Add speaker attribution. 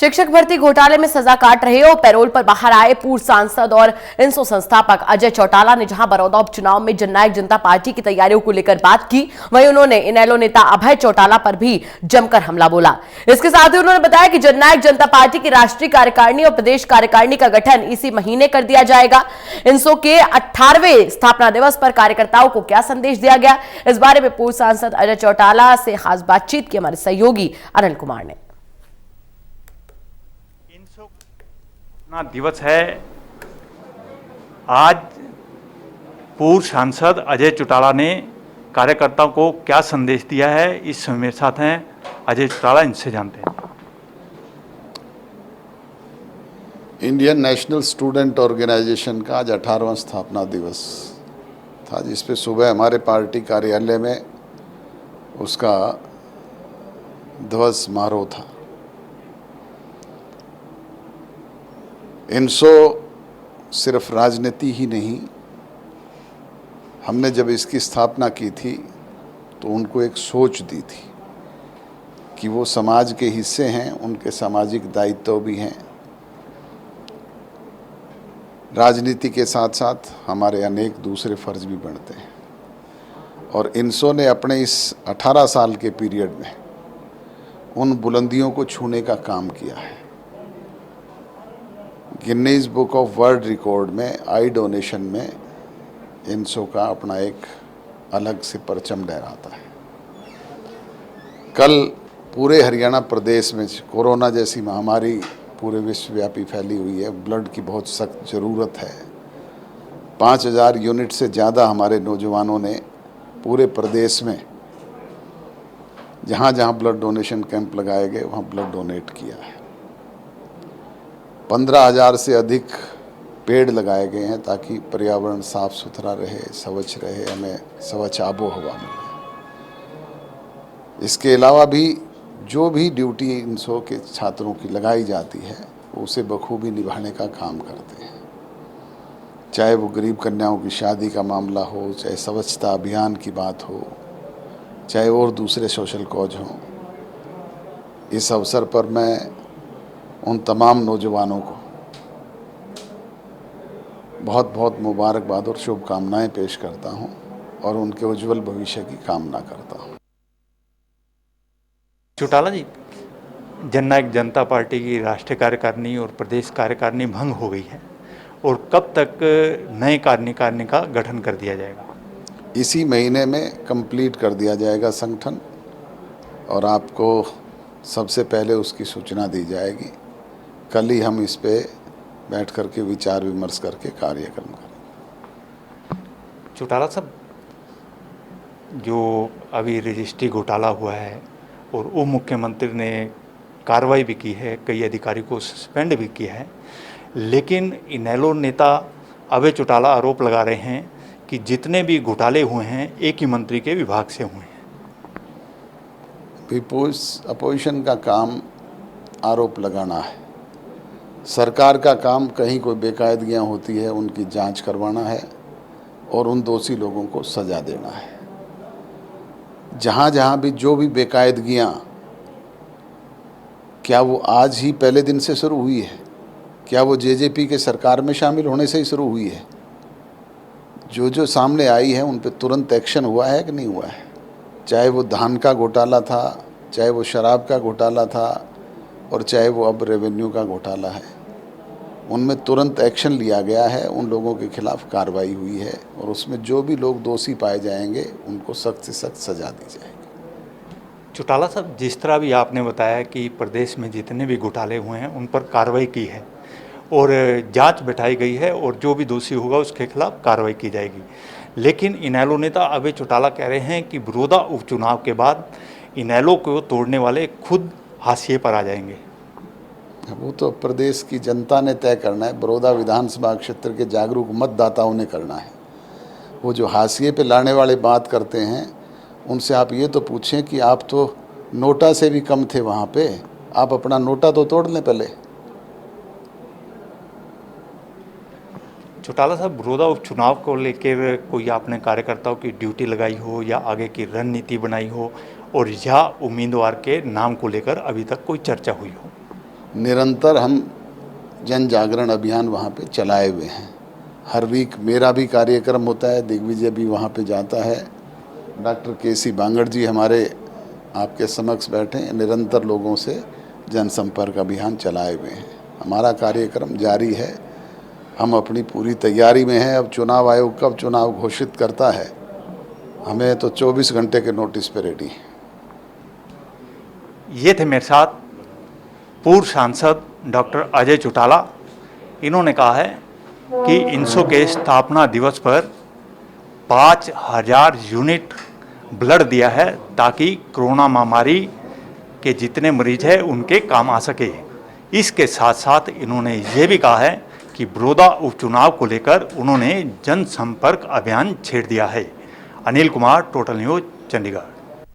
Speaker 1: शिक्षक भर्ती घोटाले में सजा काट रहे और पैरोल पर बाहर आए पूर्व सांसद और इंसो संस्थापक अजय चौटाला ने जहां बड़ौदा उपचुनाव में जननायक जनता पार्टी की तैयारियों को लेकर बात की, वहीं उन्होंने इनेलो नेता अभय चौटाला पर भी जमकर हमला बोला। इसके साथ ही उन्होंने बताया कि जननायक जनता पार्टी की राष्ट्रीय कार्यकारिणी और प्रदेश कार्यकारिणी का गठन इसी महीने कर दिया जाएगा। इंसो के 18वें स्थापना दिवस पर कार्यकर्ताओं को क्या संदेश दिया गया, इस बारे में पूर्व सांसद अजय चौटाला से खास बातचीत की हमारे सहयोगी अनिल कुमार ने।
Speaker 2: दिवस है आज। पूर्व सांसद अजय चौटाला ने कार्यकर्ताओं को क्या संदेश दिया है, इस समय मेरे साथ हैं अजय चौटाला, इनसे जानते हैं।
Speaker 3: इंडियन नेशनल स्टूडेंट ऑर्गेनाइजेशन का आज 18वां स्थापना दिवस था, जिसपे सुबह हमारे पार्टी कार्यालय में उसका ध्वज समारोह था। इंसो सिर्फ राजनीति ही नहीं, हमने जब इसकी स्थापना की थी तो उनको एक सोच दी थी कि वो समाज के हिस्से हैं, उनके सामाजिक दायित्व भी हैं। राजनीति के साथ साथ हमारे अनेक दूसरे फर्ज भी बढ़ते हैं और इंसो ने अपने इस 18 साल के पीरियड में उन बुलंदियों को छूने का काम किया है। Guinness book of world record में आई डोनेशन में इंसो का अपना एक अलग से परचम लहराता है। कल पूरे हरियाणा प्रदेश में कोरोना जैसी महामारी पूरे विश्वव्यापी फैली हुई है, ब्लड की बहुत सख्त ज़रूरत है। 5000 यूनिट से ज़्यादा हमारे नौजवानों ने पूरे प्रदेश में जहाँ जहाँ ब्लड डोनेशन कैंप लगाए गए वहाँ ब्लड डोनेट किया है। 15,000 से अधिक पेड़ लगाए गए हैं ताकि पर्यावरण साफ सुथरा रहे, स्वच्छ रहे, हमें स्वच्छ आबो हवा मिले। इसके अलावा भी जो भी ड्यूटी इंसो के छात्रों की लगाई जाती है वो उसे बखूबी निभाने का काम करते हैं। चाहे वो गरीब कन्याओं की शादी का मामला हो, चाहे स्वच्छता अभियान की बात हो, चाहे और दूसरे सोशल कॉज हों। इस अवसर पर मैं उन तमाम नौजवानों को बहुत बहुत मुबारकबाद और शुभकामनाएं पेश करता हूं और उनके उज्जवल भविष्य की कामना करता हूं।
Speaker 2: चौटाला जी, जननायक जनता पार्टी की राष्ट्रीय कार्यकारिणी और प्रदेश कार्यकारिणी भंग हो गई है और कब तक नए कार्यकारिणी का गठन कर दिया जाएगा?
Speaker 3: इसी महीने में कंप्लीट कर दिया जाएगा संगठन और आपको सबसे पहले उसकी सूचना दी जाएगी। कल ही हम इस पे बैठ करके विचार विमर्श करके कार्यक्रम करेंगे।
Speaker 2: चौटाला साहब, जो अभी रजिस्ट्री घोटाला हुआ है और उप मुख्यमंत्री ने कार्रवाई भी की है, कई अधिकारी को सस्पेंड भी किया है, लेकिन इनेलो नेता अभय चौटाला आरोप लगा रहे हैं कि जितने भी घोटाले हुए हैं एक ही मंत्री के विभाग से हुए हैं।
Speaker 3: अपोजिशन का काम आरोप लगाना है, सरकार का काम कहीं कोई बेकायदगियाँ होती है उनकी जांच करवाना है और उन दोषी लोगों को सज़ा देना है। जहाँ जहाँ भी जो भी बेकायदगियाँ, क्या वो आज ही पहले दिन से शुरू हुई है? क्या वो जेजेपी के सरकार में शामिल होने से ही शुरू हुई है? जो सामने आई है उन पे तुरंत एक्शन हुआ है कि नहीं हुआ है? चाहे वो धान का घोटाला था, चाहे वो शराब का घोटाला था और चाहे वो अब रेवेन्यू का घोटाला है, उनमें तुरंत एक्शन लिया गया है, उन लोगों के खिलाफ कार्रवाई हुई है और उसमें जो भी लोग दोषी पाए जाएंगे उनको सख्त से सख्त सजा दी जाएगी।
Speaker 2: चौटाला साहब, जिस तरह भी आपने बताया कि प्रदेश में जितने भी घोटाले हुए हैं उन पर कार्रवाई की है और जांच बैठाई गई है और जो भी दोषी होगा उसके खिलाफ कार्रवाई की जाएगी, लेकिन इनेलो नेता अभय चौटाला कह रहे हैं कि बड़ौदा उपचुनाव के बाद इनेलो को तोड़ने वाले खुद हाशिए पर आ जाएंगे।
Speaker 3: वो तो प्रदेश की जनता ने तय करना है, बड़ौदा विधानसभा क्षेत्र के जागरूक मतदाताओं ने करना है। वो जो हाशिए पे लाने वाले बात करते हैं उनसे आप ये तो पूछें कि आप तो नोटा से भी कम थे वहाँ पे, आप अपना नोटा तो तोड़ लें पहले।
Speaker 2: चौटाला साहब, बड़ौदा उपचुनाव को लेकर कोई आपने कार्यकर्ताओं की ड्यूटी लगाई हो या आगे की रणनीति बनाई हो और या उम्मीदवार के नाम को लेकर अभी तक कोई चर्चा हुई हो?
Speaker 3: निरंतर हम जन जागरण अभियान वहाँ पे चलाए हुए हैं। हर वीक मेरा भी कार्यक्रम होता है, दिग्विजय भी वहाँ पे जाता है। डॉक्टर केसी बांगड़ जी हमारे आपके समक्ष बैठे हैं, निरंतर लोगों से जनसंपर्क अभियान चलाए हुए हैं। हमारा कार्यक्रम जारी है, हम अपनी पूरी तैयारी में हैं। अब चुनाव आयोग कब चुनाव घोषित करता है, हमें तो 24 घंटे के नोटिस पे रेडी है।
Speaker 2: ये थे मेरे साथ पूर्व सांसद डॉक्टर अजय चौटाला। इन्होंने कहा है कि इनसो के स्थापना दिवस पर 5000 यूनिट ब्लड दिया है ताकि कोरोना महामारी के जितने मरीज हैं उनके काम आ सके। इसके साथ साथ इन्होंने ये भी कहा है कि बड़ौदा उपचुनाव को लेकर उन्होंने जनसंपर्क अभियान छेड़ दिया है। Anil Kumar, total news, Chandigarh.